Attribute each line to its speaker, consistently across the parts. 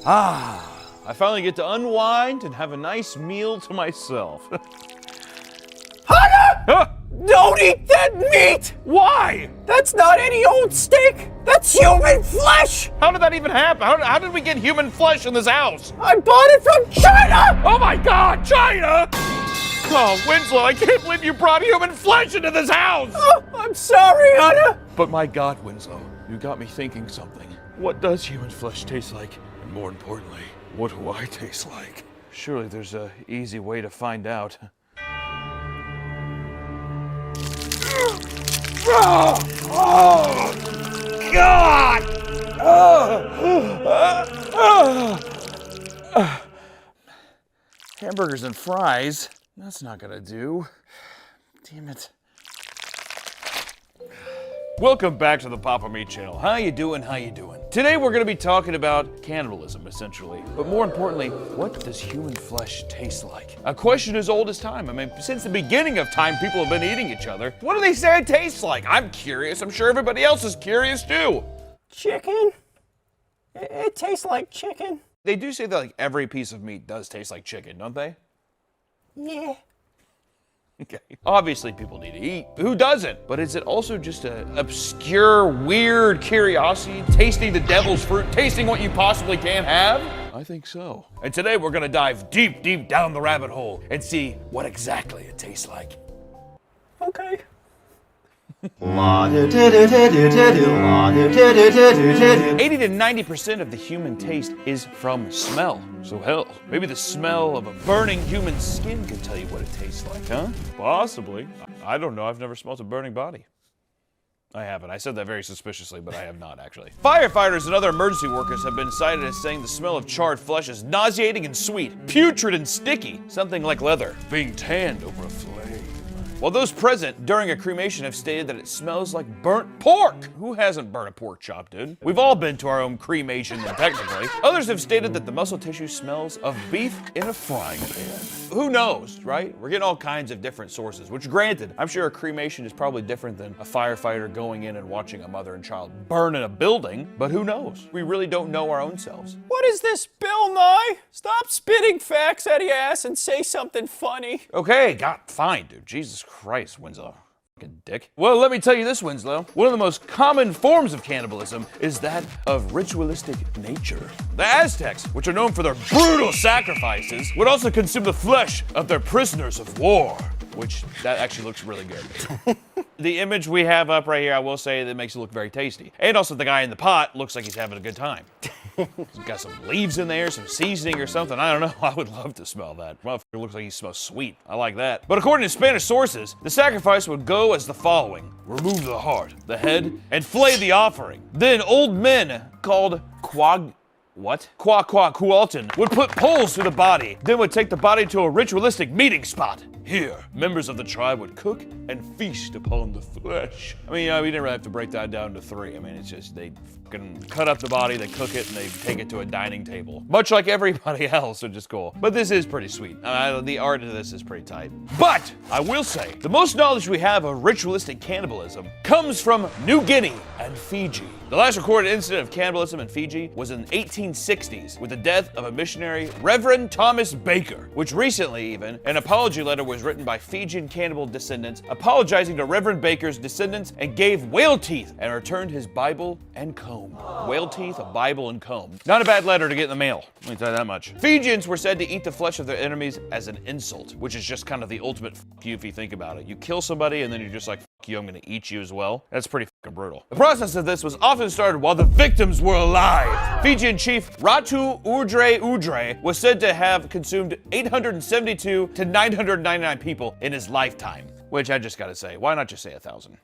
Speaker 1: I finally get to unwind and have a nice meal to myself.
Speaker 2: Hunter!
Speaker 1: Huh?
Speaker 2: Don't eat that meat!
Speaker 1: Why?
Speaker 2: That's not any old steak! That's human flesh!
Speaker 1: How did that even happen? How did we get human flesh in this house?
Speaker 2: I bought it from China!
Speaker 1: Oh my God, China! Oh, Winslow, I can't believe you brought human flesh into this house!
Speaker 2: Oh, I'm sorry, Hunter!
Speaker 1: But my God, Winslow, you got me thinking something. What does human flesh taste like? And more importantly, what do I taste like? Surely there's an easy way to find out.
Speaker 2: Oh, God!
Speaker 1: Hamburgers and fries? That's not gonna do. Damn it. Welcome back to the Papa Meat Channel. How you doing? How you doing? Today we're gonna be talking about cannibalism, essentially. But more importantly, what does human flesh taste like? A question as old as time. I mean, since the beginning of time, people have been eating each other. What do they say it tastes like? I'm curious. I'm sure everybody else is curious too.
Speaker 2: Chicken? It tastes like chicken.
Speaker 1: They do say that like every piece of meat does taste like chicken, don't they?
Speaker 2: Yeah.
Speaker 1: Okay. Obviously, people need to eat. Who doesn't? But is it also just an obscure, weird curiosity? Tasting the devil's fruit? Tasting what you possibly can't have? I think so. And today we're gonna dive deep, deep down the rabbit hole and see what exactly it tastes like.
Speaker 2: Okay.
Speaker 1: 80 to 90% of the human taste is from smell. So hell, maybe the smell of a burning human skin could tell you what it tastes like, huh? Possibly. I don't know, I've never smelled a burning body. I haven't. I said that very suspiciously, but I have not actually. Firefighters and other emergency workers have been cited as saying the smell of charred flesh is nauseating and sweet, putrid and sticky, something like leather being tanned over a flame. While those present during a cremation have stated that it smells like burnt pork. Who hasn't burnt a pork chop, dude? We've all been to our own cremation, technically. Others have stated that the muscle tissue smells of beef in a frying pan. Who knows, right? We're getting all kinds of different sources, which granted, I'm sure a cremation is probably different than a firefighter going in and watching a mother and child burn in a building, but who knows? We really don't know our own selves.
Speaker 2: What is this, Bill Nye? Stop spitting facts out of your ass and say something funny.
Speaker 1: Okay, God, fine, dude. Jesus Christ, Winslow. Fucking dick. Well, let me tell you this, Winslow. One of the most common forms of cannibalism is that of ritualistic nature. The Aztecs, which are known for their brutal sacrifices, would also consume the flesh of their prisoners of war. Which, that actually looks really good. The image we have up right here, I will say, that makes it look very tasty. And also the guy in the pot looks like he's having a good time. He's got some leaves in there, some seasoning or something. I don't know. I would love to smell that. Motherfucker looks like he smells sweet. I like that. But according to Spanish sources, the sacrifice would go as the following. Remove the heart, the head, and flay the offering. Then old men called Quaquaqualton would put poles through the body, then would take the body to a ritualistic meeting spot. Here, members of the tribe would cook and feast upon the flesh. I mean, we didn't really have to break that down to three. I mean, it's just they fucking cut up the body, they cook it, and they take it to a dining table. Much like everybody else, which is cool. But this is pretty sweet. The art of this is pretty tight. But, I will say, the most knowledge we have of ritualistic cannibalism comes from New Guinea and Fiji. The last recorded incident of cannibalism in Fiji was in the 1860s with the death of a missionary, Reverend Thomas Baker, which recently even, an apology letter was written by Fijian cannibal descendants apologizing to Reverend Baker's descendants and gave whale teeth and returned his Bible and comb. Whale teeth, a Bible, and comb. Not a bad letter to get in the mail, let me tell you that much. Fijians were said to eat the flesh of their enemies as an insult, which is just kind of the ultimate fuck you if you think about it. You kill somebody and then you're just like, fuck you, I'm gonna eat you as well. That's pretty fucking brutal. The process of this was often started while the victims were alive. Fijian chief Ratu Udre was said to have consumed 872 to 999 people in his lifetime. Which I just gotta say, why not just say 1,000?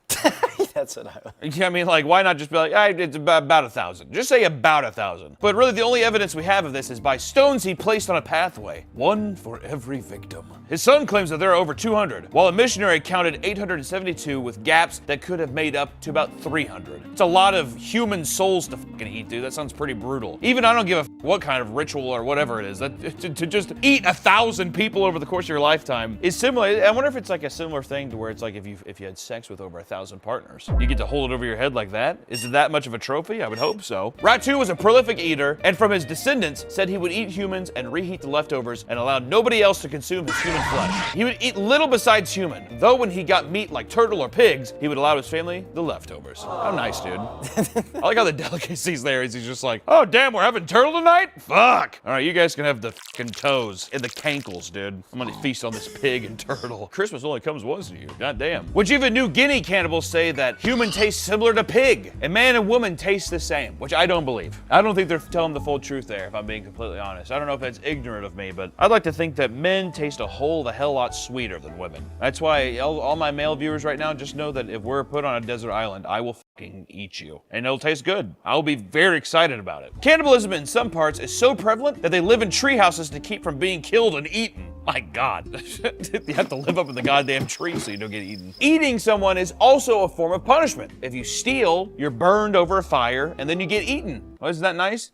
Speaker 2: That's what
Speaker 1: I mean, like, why not just be like, it's about 1,000? Just say about 1,000. But really, the only evidence we have of this is by stones he placed on a pathway. One for every victim. His son claims that there are over 200, while a missionary counted 872 with gaps that could have made up to about 300. It's a lot of human souls to fucking eat, dude. That sounds pretty brutal. Even I don't give a what kind of ritual or whatever it is. To just eat 1,000 people over the course of your lifetime is similar. I wonder if it's like a similar thing thing to where it's like if you had sex with over 1,000 partners, you get to hold it over your head like that? Is it that much of a trophy? I would hope so. Ratu was a prolific eater, and from his descendants, said he would eat humans and reheat the leftovers and allowed nobody else to consume his human flesh. He would eat little besides human, though when he got meat like turtle or pigs, he would allow his family the leftovers. How nice, dude. I like how the delicacies there is he's just like, oh damn, we're having turtle tonight? Fuck! All right, you guys can have the fucking toes and the cankles, dude. I'm gonna feast on this pig and turtle. Christmas only comes once a year, goddamn. Which even New Guinea cannibals say that human tastes similar to pig, and man and woman taste the same, which I don't believe. I don't think they're telling the full truth there, if I'm being completely honest. I don't know if that's ignorant of me, but I'd like to think that men taste a whole the hell lot sweeter than women. That's why all my male viewers right now just know that if we're put on a desert island, I will fucking eat you. And it'll taste good. I'll be very excited about it. Cannibalism in some parts is so prevalent that they live in tree houses to keep from being killed and eaten. My God. You have to live up in the goddamn tree so you don't get eaten. Eating someone is also a form of punishment. If you steal, you're burned over a fire and then you get eaten. Oh, isn't that nice?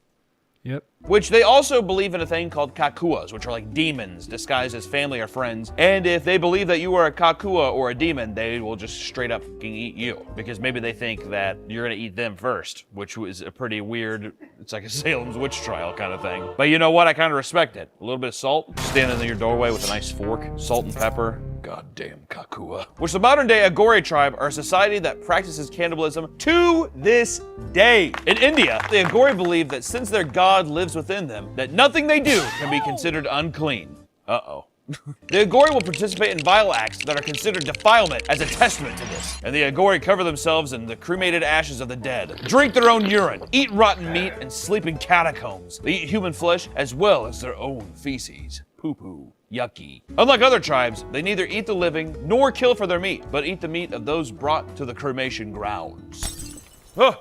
Speaker 3: Yep.
Speaker 1: Which they also believe in a thing called kakuas, which are like demons disguised as family or friends. And if they believe that you are a kakua or a demon, they will just straight up fucking eat you. Because maybe they think that you're gonna eat them first, which was a pretty weird, it's like a Salem's witch trial kind of thing. But you know what? I kind of respect it. A little bit of salt, standing in your doorway with a nice fork, salt and pepper. Goddamn kakua. Which the modern day Agori tribe are a society that practices cannibalism to this day. In India, the Agori believe that since their god lives within them, that nothing they do can be considered unclean. Uh-oh. The Agori will participate in vile acts that are considered defilement as a testament to this. And the Agori cover themselves in the cremated ashes of the dead, drink their own urine, eat rotten meat, and sleep in catacombs. They eat human flesh as well as their own feces. Poo-poo. Yucky. Unlike other tribes, they neither eat the living nor kill for their meat, but eat the meat of those brought to the cremation grounds. Ah.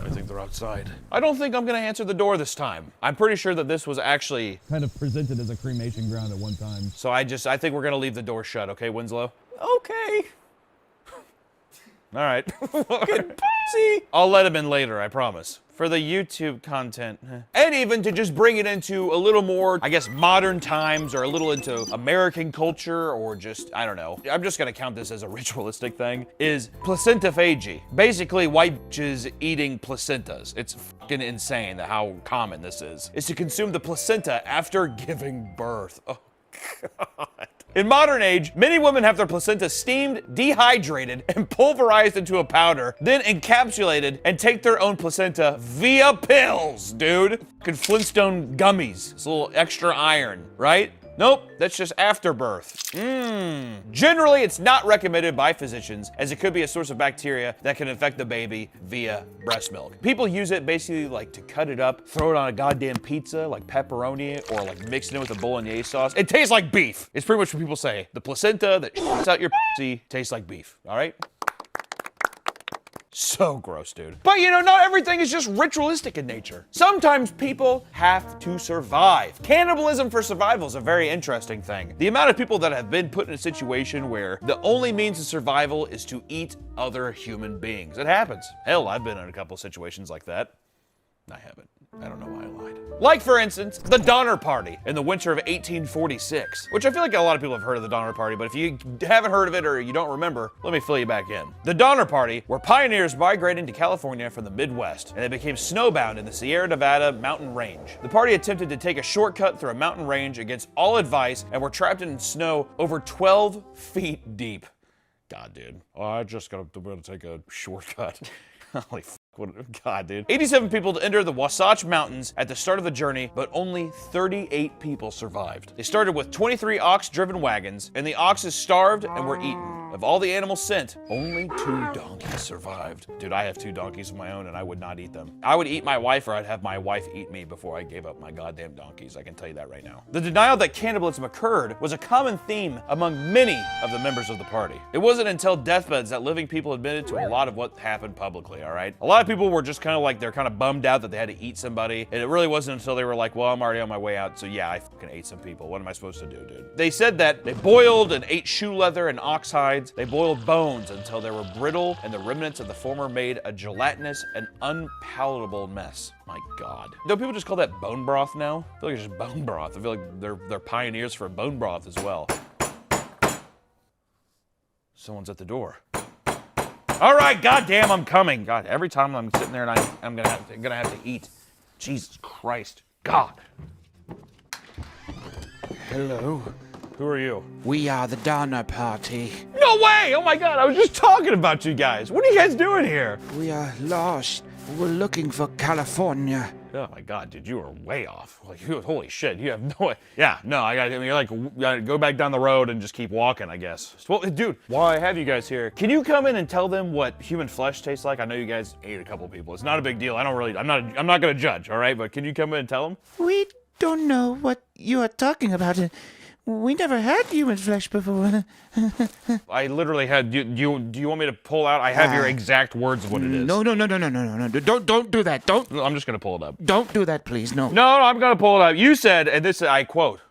Speaker 1: I think they're outside. I don't think I'm gonna answer the door this time. I'm pretty sure that this was actually
Speaker 3: Kind of presented as a cremation ground at one time.
Speaker 1: so I think we're gonna leave the door shut, okay, Winslow?
Speaker 2: Okay.
Speaker 1: All right.
Speaker 2: See?
Speaker 1: I'll let him in later, I promise. For the YouTube content. And even to just bring it into a little more, I guess, modern times or a little into American culture or just, I don't know. I'm just gonna count this as a ritualistic thing, is placentophagy. Basically, white bitches eating placentas. It's fucking insane how common this is. Is to consume the placenta after giving birth. Oh, God. In modern age, many women have their placenta steamed, dehydrated, and pulverized into a powder, then encapsulated and take their own placenta via pills, dude. Fucking Flintstone gummies. It's a little extra iron, right? Nope, that's just afterbirth. Generally, it's not recommended by physicians as it could be a source of bacteria that can infect the baby via breast milk. People use it basically like to cut it up, throw it on a goddamn pizza, like pepperoni, or like mix it in with a bolognese sauce. It tastes like beef. It's pretty much what people say. The placenta that shoots out your pussy tastes like beef, all right? So gross, dude. But you know, not everything is just ritualistic in nature. Sometimes people have to survive. Cannibalism for survival is a very interesting thing. The amount of people that have been put in a situation where the only means of survival is to eat other human beings. It happens. Hell, I've been in a couple situations like that. I haven't. I don't know why I lied. Like, for instance, the Donner Party in the winter of 1846, which I feel like a lot of people have heard of the Donner Party, but if you haven't heard of it or you don't remember, let me fill you back in. The Donner Party were pioneers migrating to California from the Midwest, and they became snowbound in the Sierra Nevada mountain range. The party attempted to take a shortcut through a mountain range against all advice and were trapped in snow over 12 feet deep. God, dude. Oh, I just gotta take a shortcut. Holy f***. God, dude. 87 people to enter the Wasatch Mountains at the start of the journey, but only 38 people survived. They started with 23 ox-driven wagons, and the oxes starved and were eaten. Of all the animals sent, only 2 donkeys survived. Dude, I have 2 donkeys of my own, and I would not eat them. I would eat my wife, or I'd have my wife eat me before I gave up my goddamn donkeys. I can tell you that right now. The denial that cannibalism occurred was a common theme among many of the members of the party. It wasn't until deathbeds that living people admitted to a lot of what happened publicly, all right? A lot of people were just kind of like, they're kind of bummed out that they had to eat somebody, and it really wasn't until they were like, well, I'm already on my way out, so yeah, I fucking ate some people. What am I supposed to do, dude? They said that they boiled and ate shoe leather and ox hide, insides. They boiled bones until they were brittle, and the remnants of the former made a gelatinous and unpalatable mess. My God. Don't people just call that bone broth now? I feel like it's just bone broth. I feel like they're pioneers for bone broth as well. Someone's at the door. All right, goddamn, I'm coming. God, every time I'm sitting there and I'm gonna have to eat. Jesus Christ. God.
Speaker 4: Hello.
Speaker 1: Who are you?
Speaker 4: We are the Donner Party.
Speaker 1: No way! Oh my God, I was just talking about you guys. What are you guys doing here?
Speaker 4: We are lost. We're looking for California.
Speaker 1: Oh my God, dude, you were way off. Like, holy shit, you have no. Yeah, no, you're like, you gotta go back down the road and just keep walking, I guess. Well, dude, while I have you guys here, can you come in and tell them what human flesh tastes like? I know you guys ate a couple people. It's not a big deal. I'm not gonna judge, all right? But can you come in and tell them?
Speaker 4: We don't know what you are talking about. We never had human flesh before.
Speaker 1: I literally had. Do you want me to pull out? I have your exact words of what it is.
Speaker 4: No. Don't do that.
Speaker 1: I'm just gonna pull it up.
Speaker 4: Don't do that, please. No.
Speaker 1: No, I'm gonna pull it up. You said, and this I quote,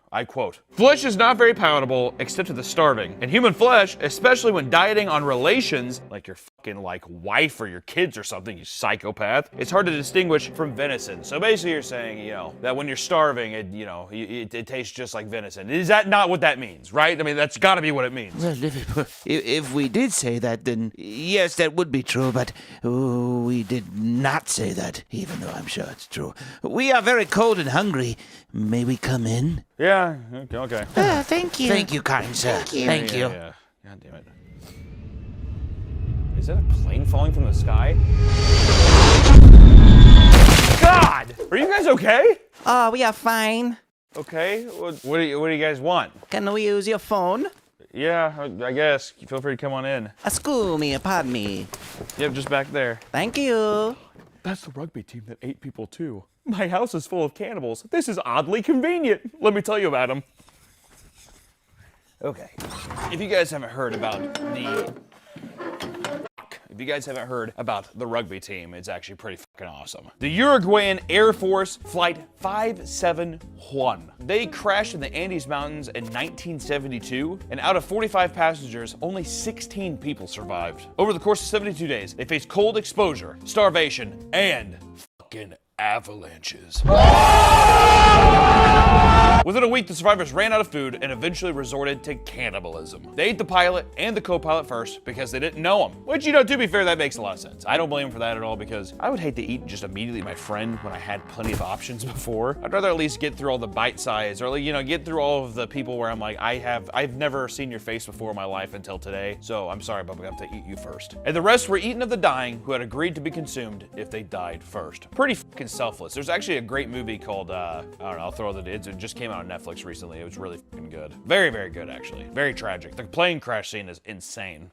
Speaker 1: flesh is not very palatable except to the starving. And human flesh, especially when dieting on relations, like your fucking like wife or your kids or something, you psychopath, it's hard to distinguish from venison. So basically you're saying, you know, that when you're starving, it tastes just like venison. Is that not what that means, right? I mean, that's gotta be what it means.
Speaker 4: Well, if we did say that, then yes, that would be true, but we did not say that, even though I'm sure it's true. We are very cold and hungry. May we come in?
Speaker 1: Yeah, okay.
Speaker 4: Thank you. Thank you, kind sir. Thank you.
Speaker 1: Yeah. God damn it. Is that a plane falling from the sky? God! Are you guys okay?
Speaker 5: Oh, we are fine.
Speaker 1: Okay. What do you guys want?
Speaker 5: Can we use your phone?
Speaker 1: Yeah, I guess. Feel free to come on in.
Speaker 5: Excuse me, pardon me.
Speaker 1: Yep, just back there.
Speaker 5: Thank you.
Speaker 1: That's the rugby team that ate people too. My house is full of cannibals. This is oddly convenient. Let me tell you about them. Okay. If you guys haven't heard about the rugby team, it's actually pretty fucking awesome. The Uruguayan Air Force Flight 571. They crashed in the Andes Mountains in 1972, and out of 45 passengers, only 16 people survived. Over the course of 72 days, they faced cold exposure, starvation, and fucking avalanches. Within a week, the survivors ran out of food and eventually resorted to cannibalism. They ate the pilot and the co-pilot first because they didn't know them. Which, to be fair, that makes a lot of sense. I don't blame them for that at all because I would hate to eat just immediately my friend when I had plenty of options before. I'd rather at least get through all the bite size or, get through all of the people where I'm like, I've never seen your face before in my life until today, so I'm sorry, but I'm gonna have to eat you first. And the rest were eaten of the dying who had agreed to be consumed if they died first. Pretty fucking selfless. There's actually a great movie called, I don't know, I'll throw it just came out on Netflix recently. It was really fucking good. Very, very good, actually. Very tragic. The plane crash scene is insane.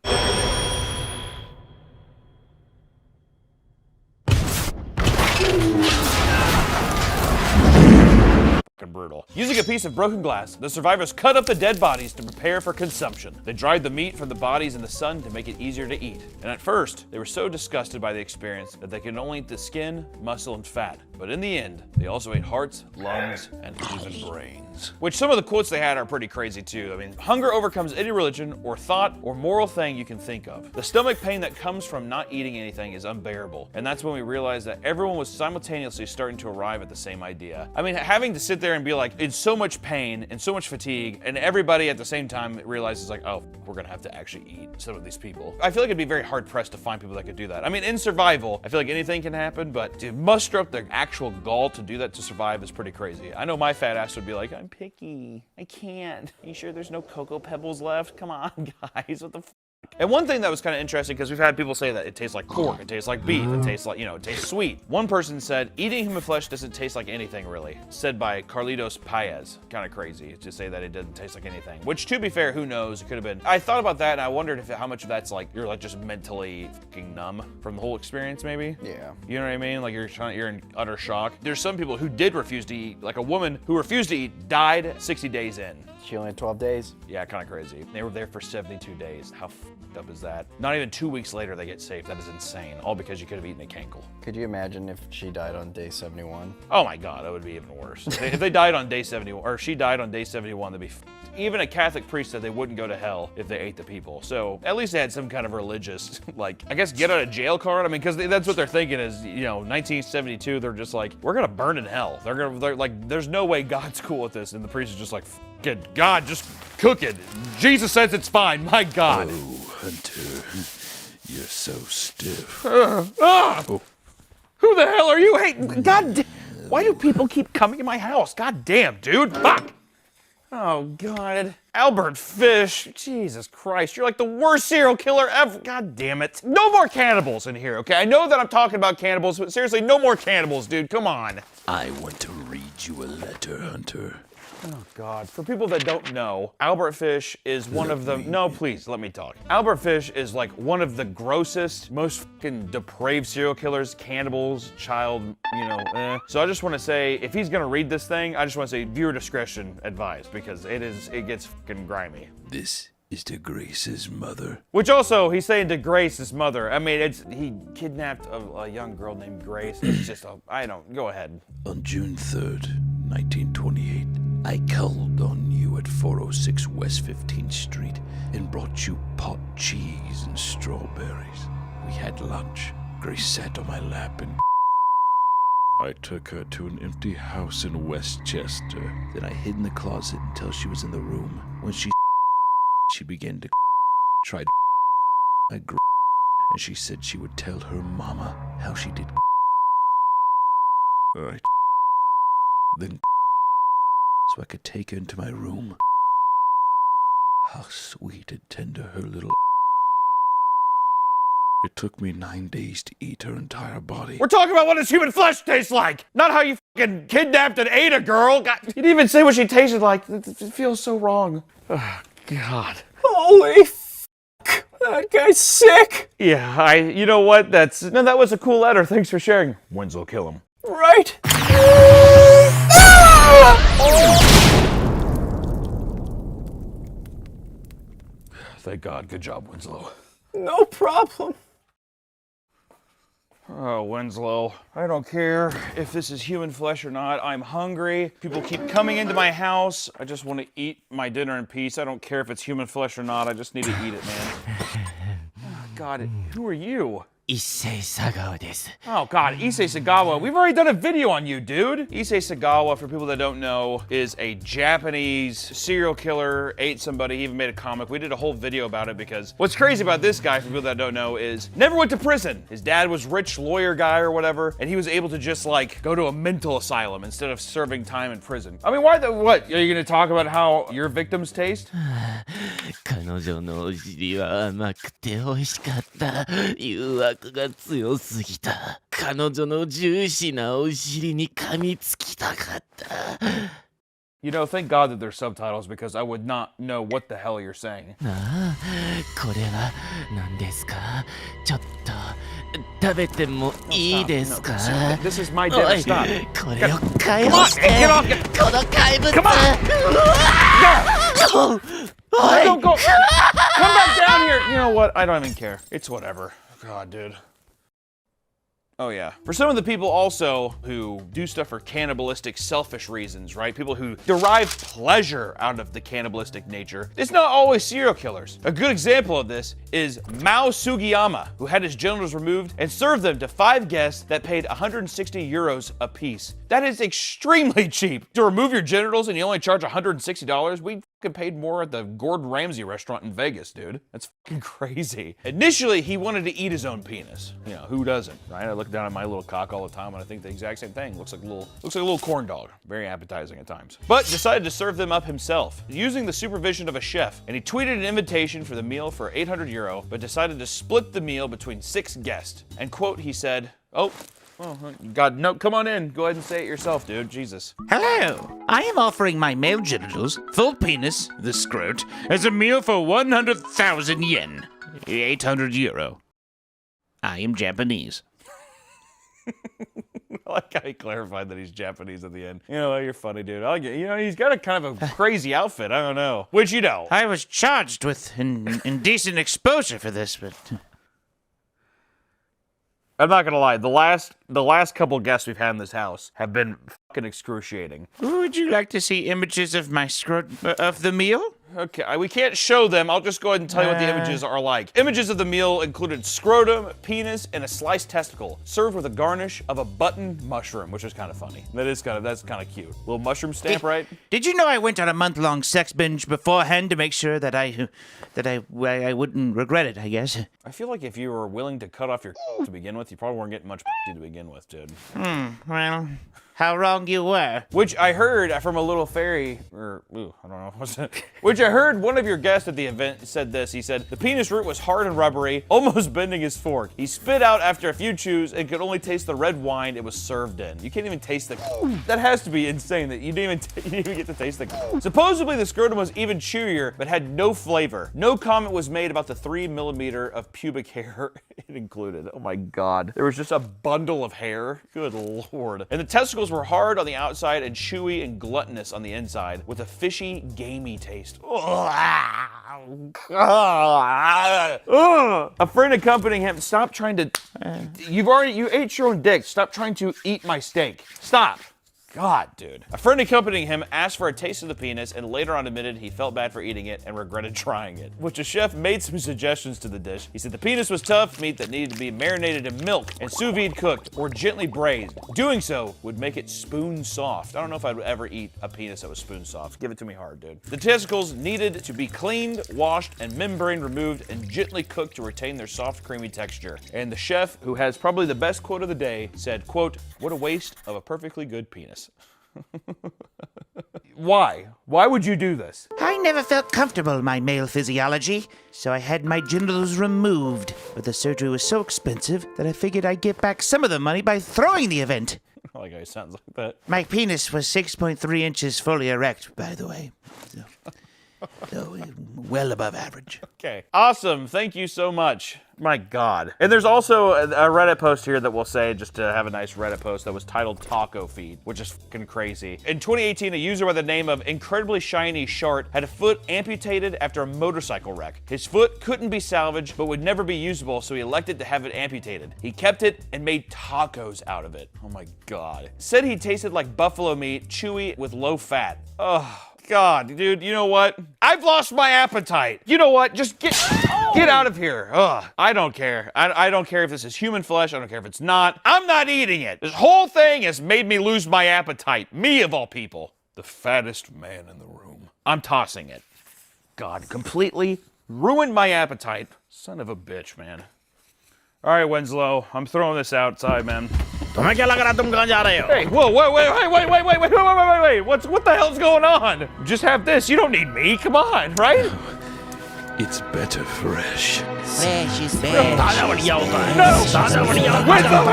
Speaker 1: Brutal. Using a piece of broken glass, the survivors cut up the dead bodies to prepare for consumption. They dried the meat from the bodies in the sun to make it easier to eat. And at first, they were so disgusted by the experience that they could only eat the skin, muscle, and fat. But in the end, they also ate hearts, lungs, and even brains. Which some of the quotes they had are pretty crazy too. I mean, hunger overcomes any religion or thought or moral thing you can think of. The stomach pain that comes from not eating anything is unbearable. And that's when we realized that everyone was simultaneously starting to arrive at the same idea. I mean, having to sit there and be like, in so much pain and so much fatigue, and everybody at the same time realizes like, oh, we're gonna have to actually eat some of these people. I feel like it'd be very hard pressed to find people that could do that. I mean, in survival, I feel like anything can happen, but to muster up the actual gall to do that to survive is pretty crazy. I know my fat ass would be like, I'm picky, I can't. Are you sure there's no Cocoa Pebbles left? Come on, guys, what the f? And one thing that was kind of interesting, because we've had people say that it tastes like pork, it tastes like beef, it tastes like, it tastes sweet. One person said, eating human flesh doesn't taste like anything really. Said by Carlitos Paez. Kind of crazy to say that it doesn't taste like anything. Which, to be fair, who knows? It could have been. I thought about that and I wondered how much of that's like, you're like just mentally fucking numb from the whole experience maybe? Yeah. You know what I mean? Like you're in utter shock. There's some people who did refuse to eat, like a woman who refused to eat died 60 days in.
Speaker 2: She only had 12 days.
Speaker 1: Yeah, kind of crazy. They were there for 72 days. How up is that? Not even 2 weeks later they get safe. That is insane. All because you could have eaten a cankle.
Speaker 2: Could you imagine if she died on day 71?
Speaker 1: Oh my God, that would be even worse. If they died on day 71, or she died on day 71, that'd be even a Catholic priest said they wouldn't go to hell if they ate the people. So at least they had some kind of religious, like, I guess get out of jail card. I mean, because that's what they're thinking is, 1972, they're just like, we're gonna burn in hell. They're like, there's no way God's cool with this. And the priest is just like, God, just cook it. Jesus says it's fine, my God.
Speaker 6: Oh, Hunter, you're so stiff.
Speaker 1: Who the hell are you? Hey, why do people keep coming in my house? God damn, dude. Fuck. Oh, God. Albert Fish. Jesus Christ. You're like the worst serial killer ever. God damn it. No more cannibals in here, okay? I know that I'm talking about cannibals, but seriously, no more cannibals, dude. Come on.
Speaker 6: I want to read you a letter, Hunter.
Speaker 1: Oh, God. For people that don't know, Albert Fish is one of the... No, please, let me talk. Albert Fish is like one of the grossest, most fucking depraved serial killers, cannibals, child, So I just want to say, if he's going to read this thing, I just want to say viewer discretion advised, because it gets fucking grimy.
Speaker 6: This is to Grace's mother.
Speaker 1: Which also, he's saying to Grace, his mother. I mean, he kidnapped a young girl named Grace. It's just go ahead.
Speaker 6: On June 3rd, 1928, I called on you at 406 West 15th Street and brought you pot cheese and strawberries. We had lunch. Grace sat on my lap and I took her to an empty house in Westchester. Then I hid in the closet until she was in the room. When she began to try to I grew and she said she would tell her mama how she did. Alright. Then so I could take her into my room. How sweet and tender her little. It took me 9 days to eat her entire body.
Speaker 1: We're talking about what does human flesh taste like, not how you fucking kidnapped and ate a girl. God, you didn't even say what she tasted like. It feels so wrong. Oh, God.
Speaker 2: Holy fuck! That guy's sick!
Speaker 1: Yeah, you know what? That was a cool letter. Thanks for sharing. Winslow, kill him.
Speaker 2: Right?
Speaker 1: Thank God. Good job, Winslow.
Speaker 2: No problem.
Speaker 1: Oh, Winslow, I don't care if this is human flesh or not. I'm hungry. People keep coming into my house. I just want to eat my dinner in peace. I don't care if it's human flesh or not. I just need to eat it, man. Oh, God, who are you?
Speaker 7: Issei Sagawa desu.
Speaker 1: Oh, God, Issei Sagawa. We've already done a video on you, dude. Issei Sagawa, for people that don't know, is a Japanese serial killer, ate somebody, he even made a comic. We did a whole video about it because what's crazy about this guy, for people that don't know, is never went to prison. His dad was rich lawyer guy or whatever, and he was able to just, like, go to a mental asylum instead of serving time in prison. I mean, what? Are you gonna talk about how your victims taste?
Speaker 7: 彼女のお尻は甘くて美味しかった。誘惑が強すぎた。彼女のジューシーなお尻に噛みつきたかった。
Speaker 1: Thank God that there's subtitles because I would not know what the hell you're saying.
Speaker 7: ああ、これは何ですか？ちょっと食べてもいいですか？
Speaker 1: This is my
Speaker 7: お
Speaker 1: dinner.
Speaker 7: い、
Speaker 1: Stop.
Speaker 7: これを解放して
Speaker 1: Get off!
Speaker 7: この怪物
Speaker 1: Come on!
Speaker 7: おい
Speaker 1: Don't go! Come back down here! You know what? I don't even care. It's whatever. God, dude. Oh, yeah. For some of the people also who do stuff for cannibalistic, selfish reasons, right? People who derive pleasure out of the cannibalistic nature, it's not always serial killers. A good example of this is Mao Sugiyama, who had his genitals removed and served them to 5 guests that paid 160 euros a piece. That is extremely cheap. To remove your genitals and you only charge $160, we fucking paid more at the Gordon Ramsay restaurant in Vegas, dude. That's fucking crazy. Initially, he wanted to eat his own penis. Who doesn't, right? I look down at my little cock all the time and I think the exact same thing. Looks like a little corn dog. Very appetizing at times. But decided to serve them up himself, using the supervision of a chef. And he tweeted an invitation for the meal for 800 euro, but decided to split the meal between 6 guests. And quote, he said, oh, God, no, come on in. Go ahead and say it yourself, dude. Jesus.
Speaker 4: Hello, I am offering my male genitals, full penis, the scrot, as a meal for 100,000 yen, 800 euro. I am Japanese.
Speaker 1: like how he clarified that he's Japanese at the end. You know, you're funny, dude. I'll get, you know, he's got a kind of a crazy outfit. I don't know. Which you know.
Speaker 4: I was charged with indecent exposure for this, but
Speaker 1: I'm not gonna lie. The last couple guests we've had in this house have been fucking excruciating.
Speaker 4: would you like to see images of my of the meal?
Speaker 1: Okay, we can't show them. I'll just go ahead and tell you what the images are like. Images of the meal included scrotum, penis, and a sliced testicle, served with a garnish of a button mushroom, which is kind of funny. That's kind of cute. Little mushroom stamp, right?
Speaker 4: Did you know I went on a month-long sex binge beforehand to make sure that I wouldn't regret it, I guess?
Speaker 1: I feel like if you were willing to cut off your to begin with, you probably weren't getting much to begin with, dude.
Speaker 4: Well, how wrong you were.
Speaker 1: Which I heard from a little fairy, or I don't know, what's that? Which I heard one of your guests at the event said this. He said, the penis root was hard and rubbery, almost bending his fork. He spit out after a few chews and could only taste the red wine it was served in. You can't even taste the. That has to be insane that you didn't even get to taste the. Supposedly the scrotum was even chewier, but had no flavor. No comment was made about the 3 millimeter of pubic hair it included. Oh my God. There was just a bundle of hair. Good Lord. And the testicles were hard on the outside and chewy and gluttonous on the inside with a fishy, gamey taste. A friend accompanying him, stop trying to, you ate your own dick. Stop trying to eat my steak. Stop. God, dude. A friend accompanying him asked for a taste of the penis and later on admitted he felt bad for eating it and regretted trying it. Which the chef made some suggestions to the dish. He said the penis was tough meat that needed to be marinated in milk and sous vide cooked or gently braised. Doing so would make it spoon soft. I don't know if I'd ever eat a penis that was spoon soft. Give it to me hard, dude. The testicles needed to be cleaned, washed, and membrane removed and gently cooked to retain their soft, creamy texture. And the chef, who has probably the best quote of the day, said, quote, "What a waste of a perfectly good penis." Why? Why would you do this?
Speaker 4: I never felt comfortable in my male physiology, so I had my genitals removed. But the surgery was so expensive that I figured I'd get back some of the money by throwing the event.
Speaker 1: I like how it sounds like that.
Speaker 4: My penis was 6.3 inches fully erect, by the way. So well above average.
Speaker 1: Okay. Awesome. Thank you so much. My God. And there's also a Reddit post here that we'll say, just to have a nice Reddit post that was titled Taco Feed, which is fucking crazy. In 2018, a user by the name of Incredibly Shiny Shart had a foot amputated after a motorcycle wreck. His foot couldn't be salvaged, but would never be usable, so he elected to have it amputated. He kept it and made tacos out of it. Oh my God. Said he tasted like buffalo meat, chewy with low fat. Ugh. God, dude, you know what? I've lost my appetite. You know what? Just get out of here. Ugh. I don't care. I don't care if this is human flesh. I don't care if it's not. I'm not eating it. This whole thing has made me lose my appetite. Me of all people. The fattest man in the room. I'm tossing it. God, completely ruined my appetite. Son of a bitch, man. All right, Winslow, I'm throwing this outside, man. Hey, whoa, wait. What the hell's going on? Just have this. You don't need me. Come on, right?
Speaker 6: It's better fresh.
Speaker 5: Fresh is best.
Speaker 1: No! What the hell?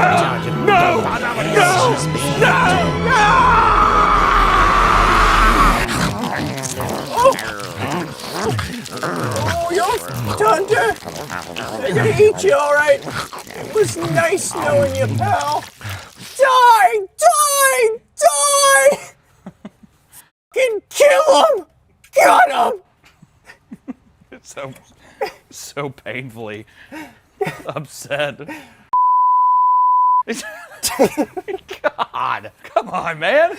Speaker 2: Oh, yo, Thunder! I'm gonna eat you, all right? It was nice knowing you, pal. Die! Fucking kill him! Got him!
Speaker 1: So painfully upset. God, come on, man.